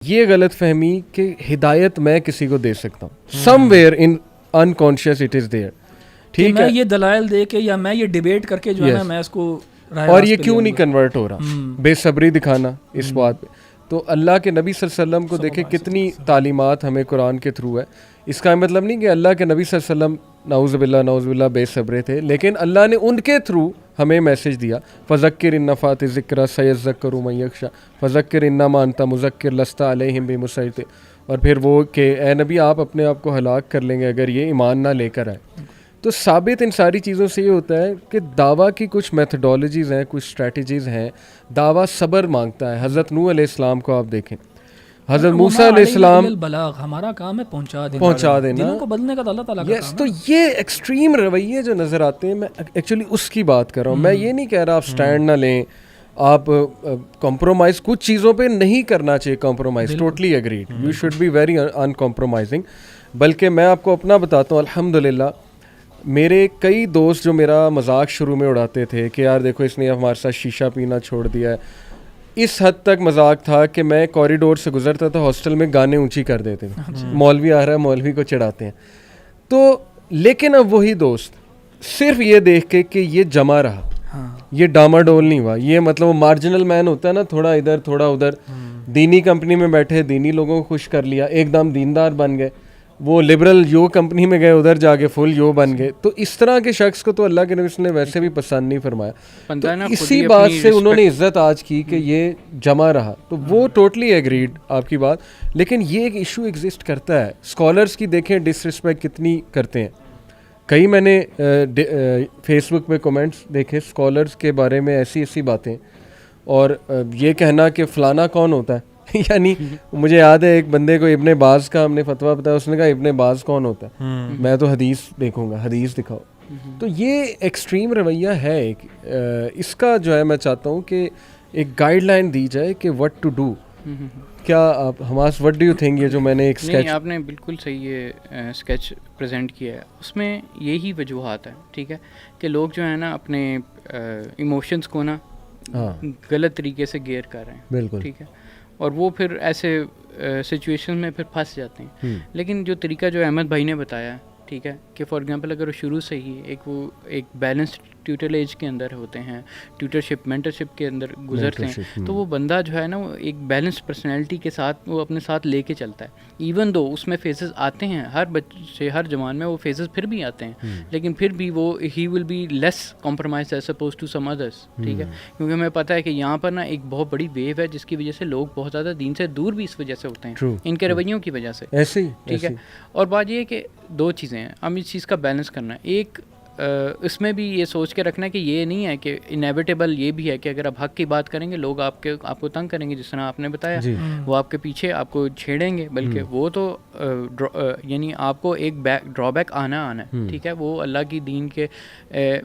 یہ غلط فہمی کہ ہدایت میں کسی کو دے سکتا ہوں, somewhere in unconscious it is there, ٹھیک ہے, میں یہ دلائل دے کے یا میں یہ ڈیبیٹ کر کے جو ہے نا میں اس کو اور یہ کیوں نہیں کنورٹ ہو رہا, بے صبری دکھانا اس بات پہ. تو اللہ کے نبی صلی اللہ علیہ وسلم کو دیکھیں کتنی تعلیمات ہمیں قرآن کے تھرو ہے. اس کا مطلب نہیں کہ اللہ کے نبی صلی اللہ علیہ وسلم نعوذ باللہ بے صبرے تھے, لیکن اللہ نے ان کے تھرو ہمیں میسج دیا, فذکر ان نفعت الذکری سیذکر من یخشی فذکر انما انت مذکر لست علیہم بمسیطر. اور پھر وہ کہ اے نبی آپ اپنے آپ کو ہلاک کر لیں گے اگر یہ ایمان نہ لے کر آئے. تو ثابت ان ساری چیزوں سے یہ ہوتا ہے کہ دعویٰ کی کچھ میتھڈالوجیز ہیں, کچھ اسٹریٹجیز ہیں. دعویٰ صبر مانگتا ہے. حضرت نوح علیہ السلام کو آپ دیکھیں, حضرت موسیٰ علیہ السلام, ہمارا کام ہے پہنچا دینا, دلوں کو بدلنے کا اللہ تعالیٰ کا کام ہے. تو یہ ایکسٹریم رویے جو نظر آتے ہیں, میں ایکچولی اس کی بات کر رہا ہوں. میں یہ نہیں کہہ رہا آپ سٹینڈ نہ لیں, آپ کمپرومائز کچھ چیزوں پہ نہیں کرنا چاہیے compromise, totally agreed, you should be very uncompromising. بلکہ میں آپ کو اپنا بتاتا ہوں, الحمدللہ میرے کئی دوست جو میرا مذاق شروع میں اڑاتے تھے کہ یار دیکھو اس نے ہمارے ساتھ شیشہ پینا چھوڑ دیا ہے, اس حد تک مذاق تھا کہ میں کوریڈور سے گزرتا تھا ہاسٹل میں گانے اونچی کر دیتے تھے, مولوی آ رہا ہے مولوی کو چڑھاتے ہیں. تو لیکن اب وہی دوست صرف یہ دیکھ کے کہ یہ جمع رہا, یہ ڈاماڈول نہیں ہوا, یہ مطلب وہ مارجنل مین ہوتا ہے نا, تھوڑا ادھر تھوڑا ادھر, دینی کمپنی میں بیٹھے دینی لوگوں کو خوش کر لیا, ایک دم دیندار بن گئے. وہ لبرل یو کمپنی میں گئے ادھر جا کے فل یو بن گئے. تو اس طرح کے شخص کو تو اللہ کے نبی نے ویسے بھی پسند نہیں فرمایا. تو اسی بات سے انہوں نے عزت آج کی کہ یہ جمع رہا. تو وہ ٹوٹلی ایگریڈ آپ کی بات. لیکن یہ ایک ایشو ایگزسٹ کرتا ہے, اسکالرس کی دیکھیں ڈس رسپیکٹ کتنی کرتے ہیں. کئی میں نے فیس بک پہ کمنٹس دیکھے اسکالرس کے بارے میں ایسی ایسی باتیں, اور یہ کہنا کہ فلانا کون ہوتا ہے. یعنی مجھے یاد ہے ایک بندے کو ابن باز کا ہم نے فتویٰ بتایا, اس نے کہا ابن باز کون ہوتا ہے, میں تو حدیث دیکھوں گا, حدیث دکھاؤ. تو یہ ایکسٹریم رویہ ہے ایک. اس کا جو ہے میں چاہتا ہوں کہ ایک گائیڈ لائن دی جائے کہ وٹ ٹو ڈو. کیا آپ Hamas what do you think, یہ جو میں نے ایک اسکیچ, آپ نے بالکل صحیح یہ اسکیچ پریزنٹ کیا ہے, اس میں یہی وجوہات ہیں, ٹھیک ہے, کہ لوگ جو ہے نا اپنے ایموشنس کو نا غلط طریقے سے گیئر کر رہے ہیں, بالکل ٹھیک ہے, اور وہ پھر ایسے سچویشن میں پھر پھنس جاتے ہیں. لیکن جو طریقہ جو احمد بھائی نے بتایا, ٹھیک ہے, کہ فار ایگزامپل اگر وہ شروع سے ہی ایک بیلنسڈ ٹیوٹر ایج کے اندر ہوتے ہیں, ٹیوٹرشپ مینٹرشپ کے اندر گزرتے ہیں, تو وہ بندہ جو ہے نا وہ ایک بیلنسڈ پرسنالٹی کے ساتھ وہ اپنے ساتھ لے کے چلتا ہے. ایون دو اس میں فیزز آتے ہیں, ہر بچے ہر جوان میں وہ فیزز پھر بھی آتے ہیں, لیکن پھر بھی وہ he will be less compromise as opposed to some others, ٹھیک ہے, کیونکہ ہمیں پتہ ہے کہ یہاں پر نا ایک بہت بڑی ویو ہے جس کی وجہ سے لوگ بہت زیادہ دین سے دور بھی اس وجہ سے ہوتے ہیں, ان کے رویوں کی وجہ سے, ایسے ہی, ٹھیک ہے. اور بات یہ ہے کہ دو چیزیں ہیں, ہم اس چیز کا بیلنس کرنا ہے. ایک اس میں بھی یہ سوچ کے رکھنا ہے کہ یہ نہیں ہے کہ انیویٹیبل یہ بھی ہے کہ اگر آپ حق کی بات کریں گے لوگ آپ کو تنگ کریں گے, جس طرح آپ نے بتایا, وہ آپ کے پیچھے آپ کو چھیڑیں گے, بلکہ وہ تو یعنی آپ کو ایک ڈرا بیک آنا ہے, ٹھیک ہے. وہ اللہ کی دین کے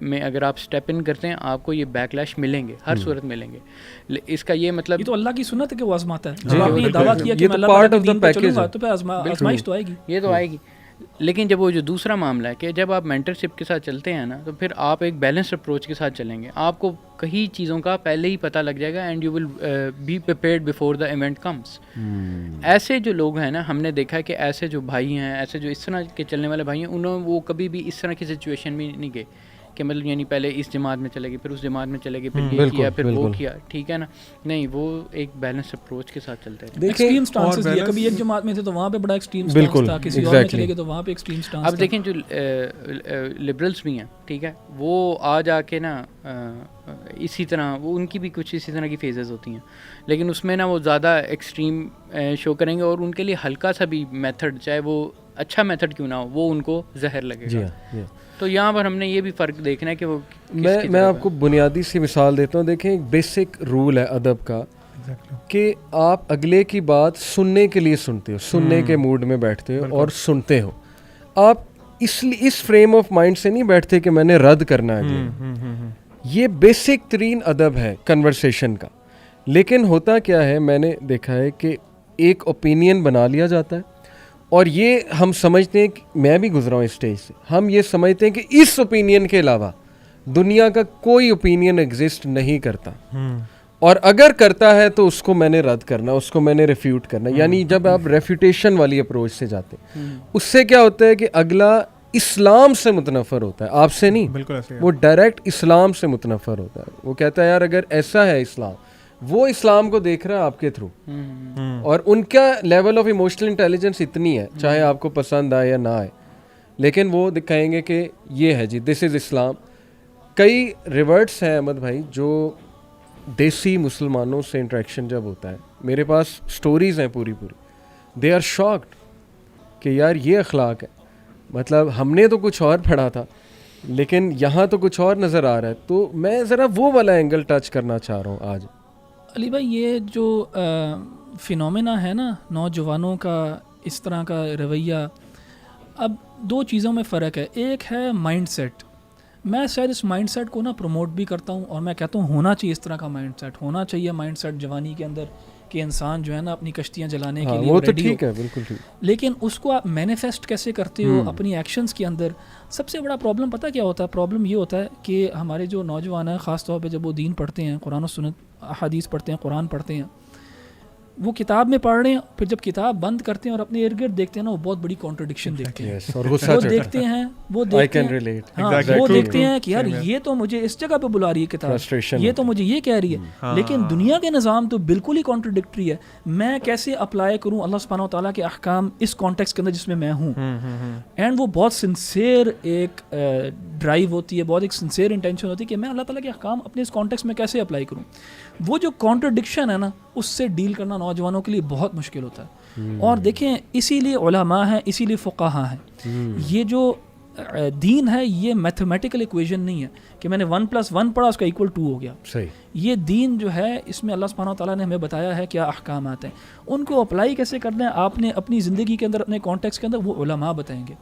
میں اگر آپ اسٹیپ ان کرتے ہیں آپ کو یہ بیک لیش ملیں گے, ہر صورت ملیں گے. اس کا یہ مطلب یہ تو اللہ کی سنت ہے کہ وہ آزماتا ہے. جب آپ نے یہ دعویٰ کیا کہ میں اللہ تعالیٰ کے دین پہ چلوں گا تو پھر آزمائش تو آئے گی, یہ تو آئے گی. لیکن جب وہ جو دوسرا معاملہ ہے کہ جب آپ مینٹرشپ کے ساتھ چلتے ہیں نا, تو پھر آپ ایک بیلنسڈ اپروچ کے ساتھ چلیں گے, آپ کو کئی چیزوں کا پہلے ہی پتہ لگ جائے گا, and you will be prepared before the event comes. ایسے جو لوگ ہیں نا, ہم نے دیکھا کہ ایسے جو بھائی ہیں, ایسے جو اس طرح کے چلنے والے بھائی ہیں, وہ کبھی بھی اس طرح کی سچویشن میں نہیں گئے کہ مطلب یعنی پہلے اس جماعت میں چلے گئے, پھر اس جماعت میں چلے گئے, پھر یہ کیا, پھر وہ کیا, ٹھیک ہے نا. نہیں, وہ ایک بیلنس اپروچ کے ساتھ چلتے ہیں. ایکسٹریم سٹانسز لیا, کبھی ایک جماعت میں تھے تو وہاں پہ بڑا ایکسٹریم سٹانس تھا, کسی اور میں چلے گئے تو وہاں پہ ایکسٹریم سٹانس تھا. اب دیکھیں جو لبرلس بھی ہیں, ٹھیک ہے, وہ آ جا کے نا اسی طرح وہ ان کی بھی کچھ اسی طرح کی فیزز ہوتی ہیں, لیکن اس میں نا وہ زیادہ ایکسٹریم شو کریں گے, اور ان کے لیے ہلکا سا بھی میتھڈ, چاہے وہ اچھا میتھڈ کیوں نہ ہو, وہ ان کو زہر لگے گا. تو یہاں پر ہم نے یہ بھی فرق دیکھنا ہے کہ وہ میں آپ کو بنیادی سی مثال دیتا ہوں. دیکھیں ایک بیسک رول ہے ادب کا کہ آپ اگلے کی بات سننے کے لیے سنتے ہو, سننے کے موڈ میں بیٹھتے ہو اور سنتے ہو. آپ اس فریم آف مائنڈ سے نہیں بیٹھتے کہ میں نے رد کرنا ہے. یہ بیسک ترین ادب ہے کنورسیشن کا. لیکن ہوتا کیا ہے, میں نے دیکھا ہے کہ ایک اوپینین بنا لیا جاتا ہے, اور یہ ہم سمجھتے ہیں کہ میں بھی گزرا ہوں اس اسٹیج سے, ہم یہ سمجھتے ہیں کہ اس اوپینین کے علاوہ دنیا کا کوئی اوپینین ایگزسٹ نہیں کرتا, اور اگر کرتا ہے تو اس کو میں نے رد کرنا, اس کو میں نے ریفیوٹ کرنا. یعنی جب آپ ریفیوٹیشن والی اپروچ سے جاتے ہیں, اس سے کیا ہوتا ہے کہ اگلا اسلام سے متنفر ہوتا ہے, آپ سے نہیں, وہ ڈائریکٹ اسلام سے متنفر ہوتا ہے. وہ کہتا ہے یار اگر ایسا ہے اسلام, وہ اسلام کو دیکھ رہا ہے آپ کے تھرو, اور ان کا لیول آف ایموشنل انٹیلیجنس اتنی ہے, چاہے آپ کو پسند آئے یا نہ آئے, لیکن وہ دکھائیں گے کہ یہ ہے جی, دس از اسلام. کئی ریورٹس ہیں احمد بھائی جو دیسی مسلمانوں سے انٹریکشن جب ہوتا ہے, میرے پاس سٹوریز ہیں پوری, دے آر شاکڈ کہ یار یہ اخلاق ہے, مطلب ہم نے تو کچھ اور پڑھا تھا لیکن یہاں تو کچھ اور نظر آ رہا ہے. تو میں ذرا وہ والا اینگل ٹچ کرنا چاہ رہا ہوں آج. علی بھائی یہ جو فینومینا ہے نا نوجوانوں کا اس طرح کا رویہ, اب دو چیزوں میں فرق ہے. ایک ہے مائنڈ سیٹ, میں شاید اس مائنڈ سیٹ کو نا پروموٹ بھی کرتا ہوں, اور میں کہتا ہوں ہونا چاہیے اس طرح کا مائنڈ سیٹ, ہونا چاہیے مائنڈ سیٹ جوانی کے اندر کہ انسان جو ہے نا اپنی کشتیاں جلانے کے لیے وہ تو ٹھیک ہے, بالکل ٹھیک. لیکن اس کو آپ مینیفیسٹ کیسے کرتے ہو اپنی ایکشنز کے اندر. سب سے بڑا پرابلم پتہ کیا ہوتا ہے؟ پرابلم یہ ہوتا ہے کہ ہمارے جو نوجوان ہیں خاص طور پہ جب وہ دین پڑھتے ہیں, قرآن و سنت احادیث پڑھتے ہیں, قرآن پڑھتے ہیں, وہ کتاب میں پڑھ رہے ہیں, پھر جب کتاب بند کرتے ہیں اور اپنے ارد گرد دیکھتے ہیں نا, وہ بہت بڑی کانٹرڈکشن دیکھتے ہیں. وہ دیکھتے ہیں وہ دیکھتے ہیں کہ یار یہ تو مجھے اس جگہ پہ بلا رہی ہے کتاب, یہ تو مجھے یہ کہہ رہی ہے, لیکن دنیا کے نظام تو بالکل ہی کانٹرڈکٹری ہے. میں کیسے اپلائی کروں اللہ سبحانہ و تعالیٰ کے احکام اس کانٹیکسٹ کے اندر جس میں میں ہوں؟ اینڈ وہ بہت سنسیئر ایک ڈرائیو ہوتی ہے, بہت ایک سنسیئر انٹینشن ہوتی ہے کہ میں اللہ تعالیٰ کے احکام اپنے اس کانٹیکسٹ میں کیسے اپلائی کروں. وہ جو کانٹرڈکشن ہے نا, اس سے ڈیل کرنا نوجوانوں کے لیے بہت مشکل ہوتا ہے. اور دیکھیں اسی لیے علماء ہیں, اسی لیے فقہاء ہیں. یہ جو دین ہے یہ میتھمیٹیکل ایکویژن نہیں ہے کہ میں نے 1+1 پڑھا اس کا ایکول 2 ہو گیا. صحیح. یہ دین جو ہے اس میں اللہ سبحانہ و تعالیٰ نے ہمیں بتایا ہے کیا احکامات ہیں, ان کو اپلائی کیسے کرنا ہے آپ نے اپنی زندگی کے اندر, اپنے کانٹیکس کے اندر, وہ علماء بتائیں گے.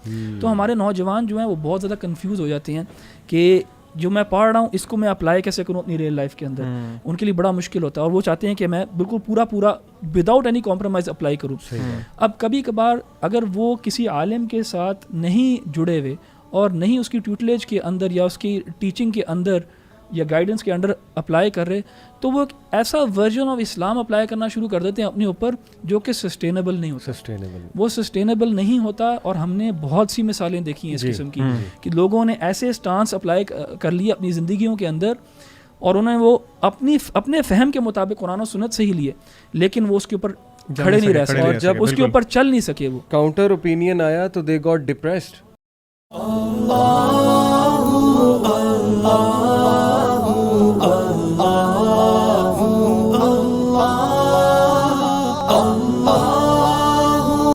تو ہمارے نوجوان جو ہیں وہ بہت زیادہ کنفیوز ہو جاتے ہیں کہ جو میں پڑھ رہا ہوں اس کو میں اپلائی کیسے کروں اپنی ریئل لائف کے اندر. ان کے لیے بڑا مشکل ہوتا ہے, اور وہ چاہتے ہیں کہ میں بالکل پورا وداؤٹ اینی کمپرومائز اپلائی کروں. اب کبھی کبھار اگر وہ کسی عالم کے ساتھ نہیں جڑے ہوئے اور نہیں اس کی ٹیوٹلیج کے اندر یا اس کی ٹیچنگ کے اندر یا گائیڈنس کے انڈر اپلائی کر رہے, تو وہ ایک ایسا ورژن آف اسلام اپلائی کرنا شروع کر دیتے ہیں اپنے اوپر جو کہ سسٹینیبل نہیں ہوتا. وہ سسٹینیبل نہیں ہوتا, اور ہم نے بہت سی مثالیں دیکھی ہیں اس قسم کی کہ لوگوں نے ایسے سٹانس اپلائی کر لیے اپنی زندگیوں کے اندر, اور انہیں وہ اپنے فہم کے مطابق قرآن و سنت سے ہی لیے, لیکن وہ اس کے اوپر کھڑے نہیں رہ سکے, اور جب اس کے اوپر چل نہیں سکے, وہ کاؤنٹر اوپینین آیا تو دے گاٹ ڈپریسڈ.